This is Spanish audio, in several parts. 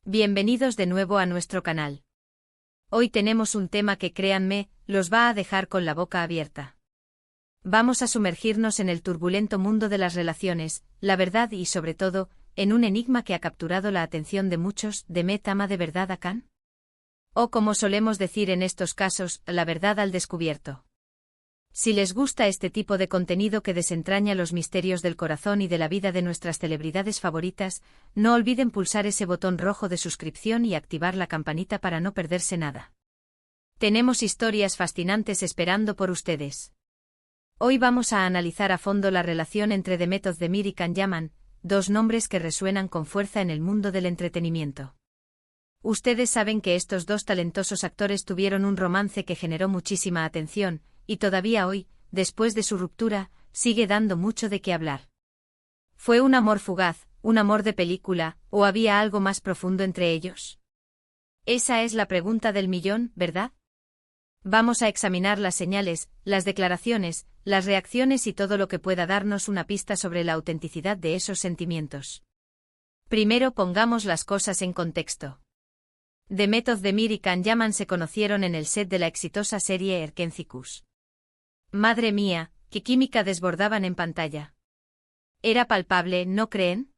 Bienvenidos de nuevo a nuestro canal. Hoy tenemos un tema que, créanme, los va a dejar con la boca abierta. Vamos a sumergirnos en el turbulento mundo de las relaciones, la verdad y, sobre todo, en un enigma que ha capturado la atención de muchos. ¿Demet ama de verdad a Can? O como solemos decir en estos casos, la verdad al descubierto. Si les gusta este tipo de contenido que desentraña los misterios del corazón y de la vida de nuestras celebridades favoritas, no olviden pulsar ese botón rojo de suscripción y activar la campanita para no perderse nada. Tenemos historias fascinantes esperando por ustedes. Hoy vamos a analizar a fondo la relación entre Demet Özdemir y Can Yaman, dos nombres que resuenan con fuerza en el mundo del entretenimiento. Ustedes saben que estos dos talentosos actores tuvieron un romance que generó muchísima atención, y todavía hoy, después de su ruptura, sigue dando mucho de qué hablar. ¿Fue un amor fugaz, un amor de película, o había algo más profundo entre ellos? Esa es la pregunta del millón, ¿verdad? Vamos a examinar las señales, las declaraciones, las reacciones y todo lo que pueda darnos una pista sobre la autenticidad de esos sentimientos. Primero pongamos las cosas en contexto. Demet Özdemir y Can Yaman se conocieron en el set de la exitosa serie Erkencikus. Madre mía, qué química desbordaban en pantalla. Era palpable, ¿no creen?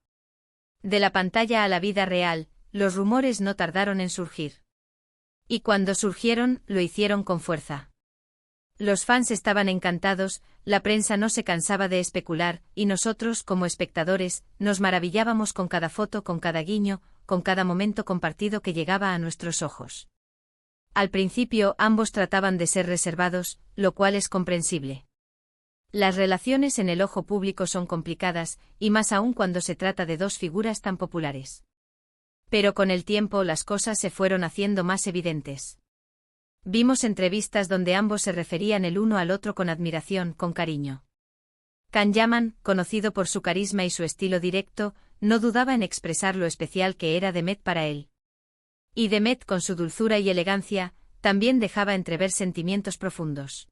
De la pantalla a la vida real, los rumores no tardaron en surgir. Y cuando surgieron, lo hicieron con fuerza. Los fans estaban encantados, la prensa no se cansaba de especular, y nosotros, como espectadores, nos maravillábamos con cada foto, con cada guiño, con cada momento compartido que llegaba a nuestros ojos. Al principio ambos trataban de ser reservados, lo cual es comprensible. Las relaciones en el ojo público son complicadas, y más aún cuando se trata de dos figuras tan populares. Pero con el tiempo las cosas se fueron haciendo más evidentes. Vimos entrevistas donde ambos se referían el uno al otro con admiración, con cariño. Can Yaman, conocido por su carisma y su estilo directo, no dudaba en expresar lo especial que era Demet para él. Y Demet, con su dulzura y elegancia, también dejaba entrever sentimientos profundos.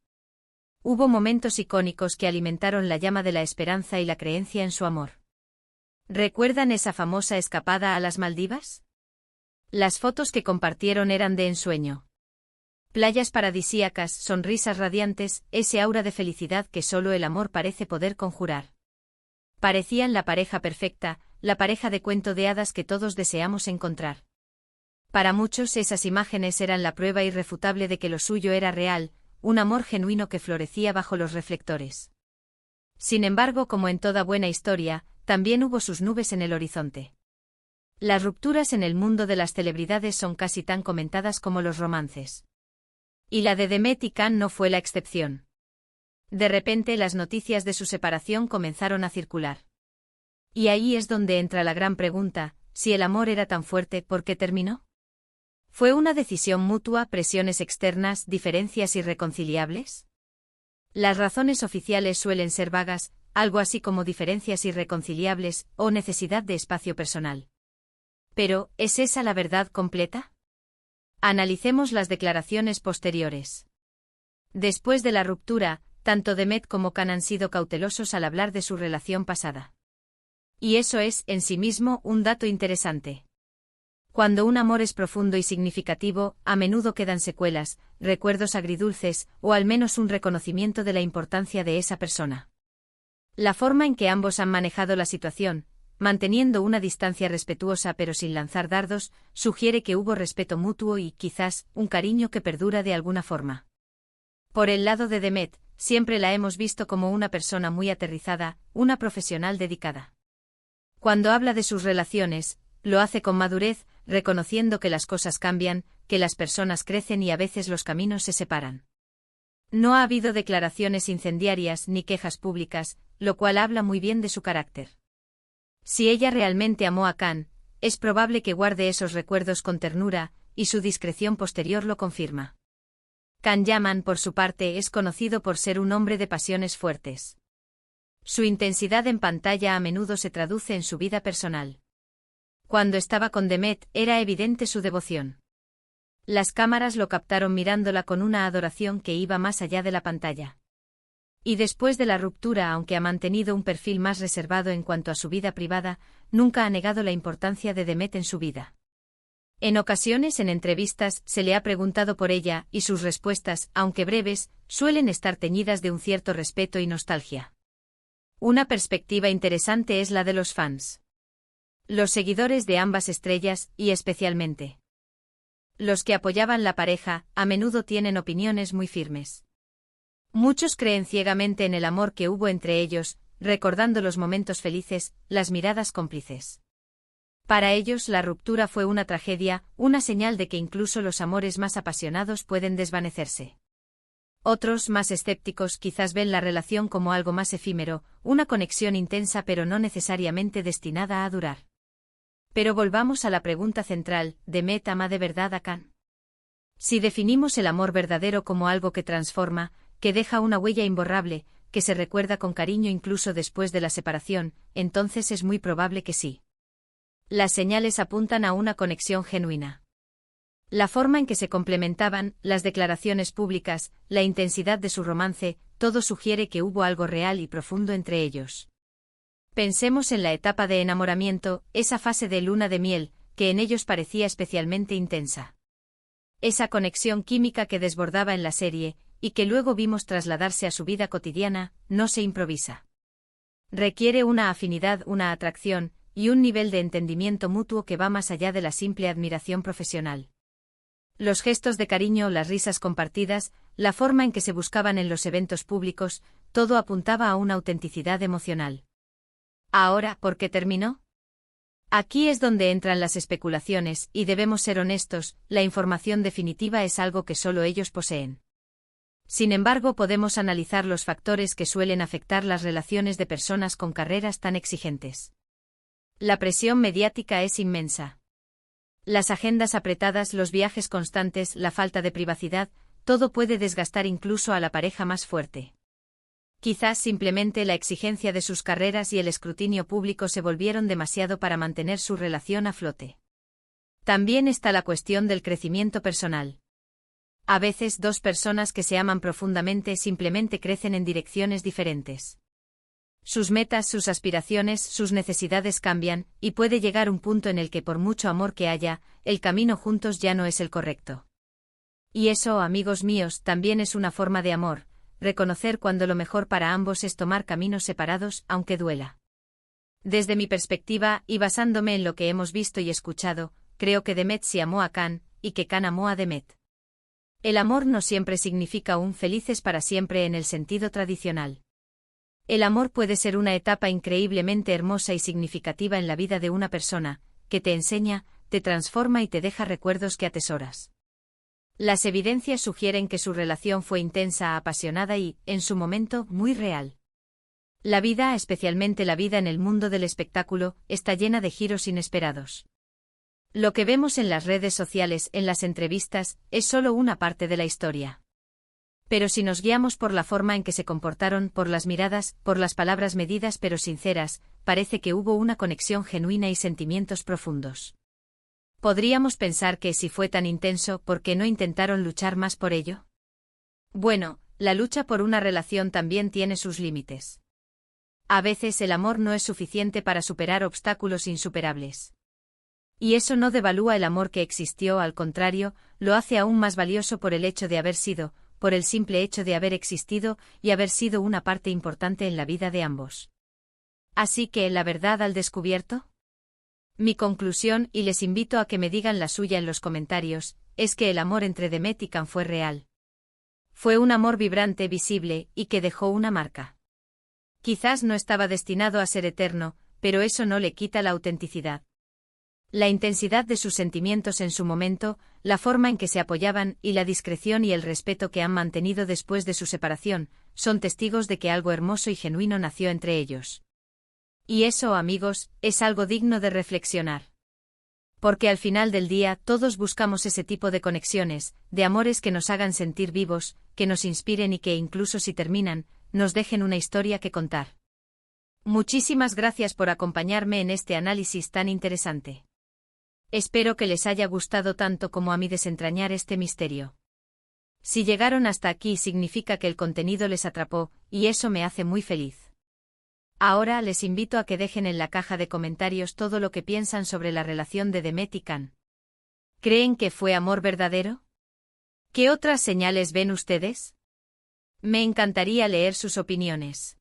Hubo momentos icónicos que alimentaron la llama de la esperanza y la creencia en su amor. ¿Recuerdan esa famosa escapada a las Maldivas? Las fotos que compartieron eran de ensueño. Playas paradisíacas, sonrisas radiantes, ese aura de felicidad que solo el amor parece poder conjurar. Parecían la pareja perfecta, la pareja de cuento de hadas que todos deseamos encontrar. Para muchos esas imágenes eran la prueba irrefutable de que lo suyo era real, un amor genuino que florecía bajo los reflectores. Sin embargo, como en toda buena historia, también hubo sus nubes en el horizonte. Las rupturas en el mundo de las celebridades son casi tan comentadas como los romances. Y la de Demet y Can no fue la excepción. De repente las noticias de su separación comenzaron a circular. Y ahí es donde entra la gran pregunta: si el amor era tan fuerte, ¿por qué terminó? ¿Fue una decisión mutua, presiones externas, diferencias irreconciliables? Las razones oficiales suelen ser vagas, algo así como diferencias irreconciliables o necesidad de espacio personal. Pero, ¿es esa la verdad completa? Analicemos las declaraciones posteriores. Después de la ruptura, tanto Demet como Can han sido cautelosos al hablar de su relación pasada. Y eso es, en sí mismo, un dato interesante. Cuando un amor es profundo y significativo, a menudo quedan secuelas, recuerdos agridulces, o al menos un reconocimiento de la importancia de esa persona. La forma en que ambos han manejado la situación, manteniendo una distancia respetuosa pero sin lanzar dardos, sugiere que hubo respeto mutuo y, quizás, un cariño que perdura de alguna forma. Por el lado de Demet, siempre la hemos visto como una persona muy aterrizada, una profesional dedicada. Cuando habla de sus relaciones, lo hace con madurez, reconociendo que las cosas cambian, que las personas crecen y a veces los caminos se separan. No ha habido declaraciones incendiarias ni quejas públicas, lo cual habla muy bien de su carácter. Si ella realmente amó a Can, es probable que guarde esos recuerdos con ternura, y su discreción posterior lo confirma. Can Yaman, por su parte, es conocido por ser un hombre de pasiones fuertes. Su intensidad en pantalla a menudo se traduce en su vida personal. Cuando estaba con Demet, era evidente su devoción. Las cámaras lo captaron mirándola con una adoración que iba más allá de la pantalla. Y después de la ruptura, aunque ha mantenido un perfil más reservado en cuanto a su vida privada, nunca ha negado la importancia de Demet en su vida. En ocasiones en entrevistas se le ha preguntado por ella, y sus respuestas, aunque breves, suelen estar teñidas de un cierto respeto y nostalgia. Una perspectiva interesante es la de los fans. Los seguidores de ambas estrellas, y especialmente los que apoyaban la pareja, a menudo tienen opiniones muy firmes. Muchos creen ciegamente en el amor que hubo entre ellos, recordando los momentos felices, las miradas cómplices. Para ellos la ruptura fue una tragedia, una señal de que incluso los amores más apasionados pueden desvanecerse. Otros, más escépticos, quizás ven la relación como algo más efímero, una conexión intensa pero no necesariamente destinada a durar. Pero volvamos a la pregunta central, ¿Demet ama de verdad a Can? Si definimos el amor verdadero como algo que transforma, que deja una huella imborrable, que se recuerda con cariño incluso después de la separación, entonces es muy probable que sí. Las señales apuntan a una conexión genuina. La forma en que se complementaban, las declaraciones públicas, la intensidad de su romance, todo sugiere que hubo algo real y profundo entre ellos. Pensemos en la etapa de enamoramiento, esa fase de luna de miel, que en ellos parecía especialmente intensa. Esa conexión química que desbordaba en la serie, y que luego vimos trasladarse a su vida cotidiana, no se improvisa. Requiere una afinidad, una atracción, y un nivel de entendimiento mutuo que va más allá de la simple admiración profesional. Los gestos de cariño, las risas compartidas, la forma en que se buscaban en los eventos públicos, todo apuntaba a una autenticidad emocional. Ahora, ¿por qué terminó? Aquí es donde entran las especulaciones, y debemos ser honestos, la información definitiva es algo que solo ellos poseen. Sin embargo, podemos analizar los factores que suelen afectar las relaciones de personas con carreras tan exigentes. La presión mediática es inmensa. Las agendas apretadas, los viajes constantes, la falta de privacidad, todo puede desgastar incluso a la pareja más fuerte. Quizás simplemente la exigencia de sus carreras y el escrutinio público se volvieron demasiado para mantener su relación a flote. También está la cuestión del crecimiento personal. A veces dos personas que se aman profundamente simplemente crecen en direcciones diferentes. Sus metas, sus aspiraciones, sus necesidades cambian, y puede llegar un punto en el que por mucho amor que haya, el camino juntos ya no es el correcto. Y eso, amigos míos, también es una forma de amor, reconocer cuando lo mejor para ambos es tomar caminos separados, aunque duela. Desde mi perspectiva, y basándome en lo que hemos visto y escuchado, creo que Demet sí amó a Can, y que Can amó a Demet. El amor no siempre significa un felices para siempre en el sentido tradicional. El amor puede ser una etapa increíblemente hermosa y significativa en la vida de una persona, que te enseña, te transforma y te deja recuerdos que atesoras. Las evidencias sugieren que su relación fue intensa, apasionada y, en su momento, muy real. La vida, especialmente la vida en el mundo del espectáculo, está llena de giros inesperados. Lo que vemos en las redes sociales, en las entrevistas, es solo una parte de la historia. Pero si nos guiamos por la forma en que se comportaron, por las miradas, por las palabras medidas pero sinceras, parece que hubo una conexión genuina y sentimientos profundos. ¿Podríamos pensar que si fue tan intenso, ¿por qué no intentaron luchar más por ello? Bueno, la lucha por una relación también tiene sus límites. A veces el amor no es suficiente para superar obstáculos insuperables. Y eso no devalúa el amor que existió, al contrario, lo hace aún más valioso por el hecho de haber sido, por el simple hecho de haber existido y haber sido una parte importante en la vida de ambos. Así que, ¿la verdad al descubierto? Mi conclusión, y les invito a que me digan la suya en los comentarios, es que el amor entre Demet y Can fue real. Fue un amor vibrante, visible, y que dejó una marca. Quizás no estaba destinado a ser eterno, pero eso no le quita la autenticidad. La intensidad de sus sentimientos en su momento, la forma en que se apoyaban y la discreción y el respeto que han mantenido después de su separación, son testigos de que algo hermoso y genuino nació entre ellos. Y eso, amigos, es algo digno de reflexionar. Porque al final del día todos buscamos ese tipo de conexiones, de amores que nos hagan sentir vivos, que nos inspiren y que incluso si terminan, nos dejen una historia que contar. Muchísimas gracias por acompañarme en este análisis tan interesante. Espero que les haya gustado tanto como a mí desentrañar este misterio. Si llegaron hasta aquí significa que el contenido les atrapó, y eso me hace muy feliz. Ahora les invito a que dejen en la caja de comentarios todo lo que piensan sobre la relación de Demet y Can. ¿Creen que fue amor verdadero? ¿Qué otras señales ven ustedes? Me encantaría leer sus opiniones.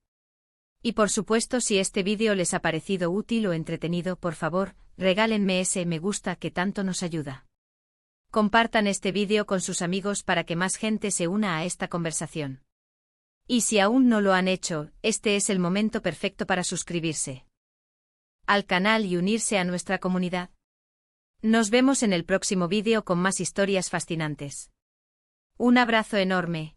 Y por supuesto, si este vídeo les ha parecido útil o entretenido, por favor, regálenme ese me gusta que tanto nos ayuda. Compartan este vídeo con sus amigos para que más gente se una a esta conversación. Y si aún no lo han hecho, este es el momento perfecto para suscribirse al canal y unirse a nuestra comunidad. Nos vemos en el próximo vídeo con más historias fascinantes. Un abrazo enorme.